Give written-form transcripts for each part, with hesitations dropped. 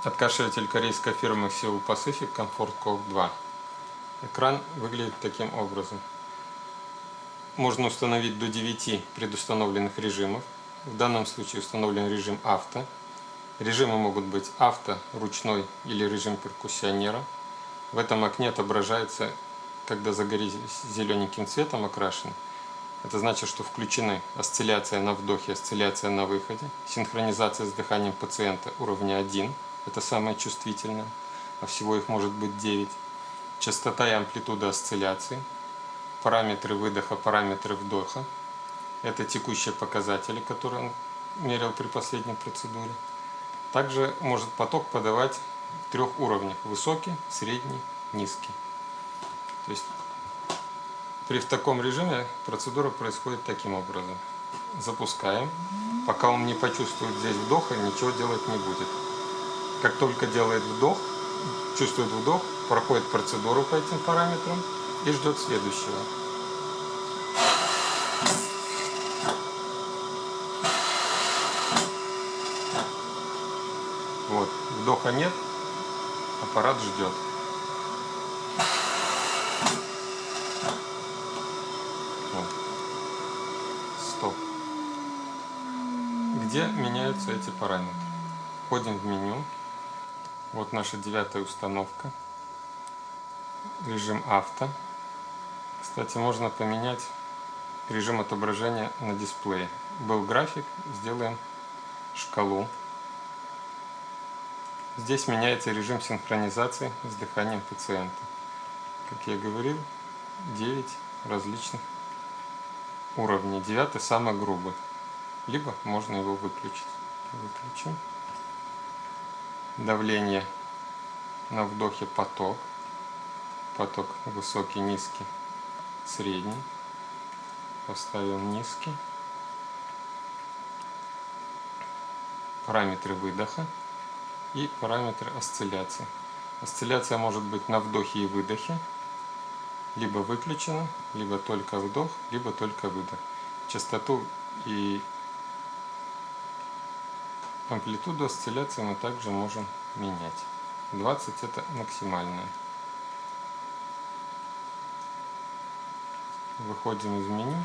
Откашиватель корейской фирмы Seoul Pacific Comfort Code 2. Экран выглядит таким образом. Можно установить до 9 предустановленных режимов. В данном случае установлен режим авто. Режимы могут быть авто, ручной или режим перкуссионера. В этом окне отображается, когда загорелись зелененьким цветом окрашены. Это значит, что включены осцилляция на вдохе, осцилляция на выходе, синхронизация с дыханием пациента уровня 1. Это самое чувствительное, а всего их может быть 9. Частота и амплитуда осцилляции, параметры выдоха, параметры вдоха. Это текущие показатели, которые он мерил при последней процедуре. Также может поток подавать в 3 уровнях: высокий, средний, низкий. То есть при таком режиме процедура происходит таким образом. Запускаем. Пока он не почувствует здесь вдоха, ничего делать не будет. Как только делает вдох, чувствует вдох, проходит процедуру по этим параметрам и ждет следующего. Вот, вдоха нет, аппарат ждет. Вот. Стоп. Где меняются эти параметры? Входим в меню. Вот наша 9-я установка. Режим авто. Кстати, можно поменять режим отображения на дисплее. Был график, сделаем шкалу. Здесь меняется режим синхронизации с дыханием пациента. Как я говорил, 9 различных уровней. 9-й самый грубый. Либо можно его выключить. Выключим. Давление на вдохе поток. Поток высокий, низкий, средний. Поставим низкий. Параметры выдоха и параметры осцилляции. Осцилляция может быть на вдохе и выдохе. Либо выключена, либо только вдох, либо только выдох. Частоту и амплитуду осцилляции мы также можем менять. 20 это максимальная. Выходим из меню.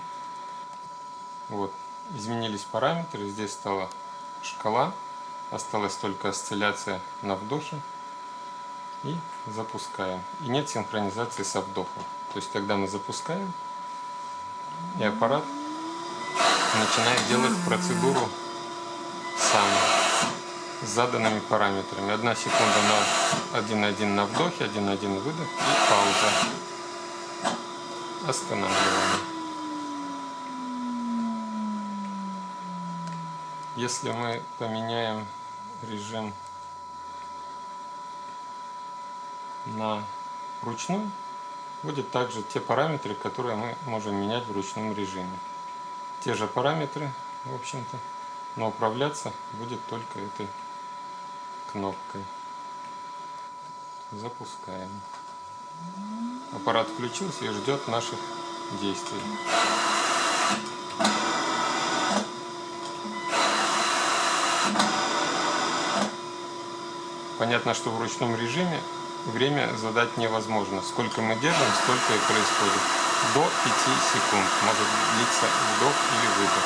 Вот, изменились параметры. Здесь стала шкала. Осталась только осцилляция на вдохе. И запускаем. И нет синхронизации со вдохом. То есть тогда мы запускаем, и аппарат начинает делать процедуру сам с заданными параметрами. 1 секунда на 1,1 на вдохе, 1,1 выдох и пауза. Останавливаем. Если мы поменяем режим на ручной, будет также те параметры, которые мы можем менять в ручном режиме. Те же параметры, в общем-то, но управляться будет только этой кнопкой. Запускаем. Аппарат включился и ждет наших действий. Понятно, что в ручном режиме время задать невозможно. Сколько мы держим, столько и происходит. До 5 секунд может длиться вдох или выдох.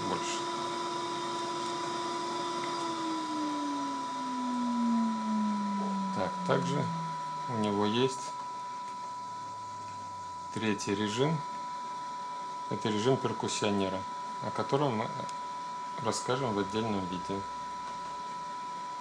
Больше. Так, также у него есть 3-й режим. Это режим перкуссионера, о котором мы расскажем в отдельном видео.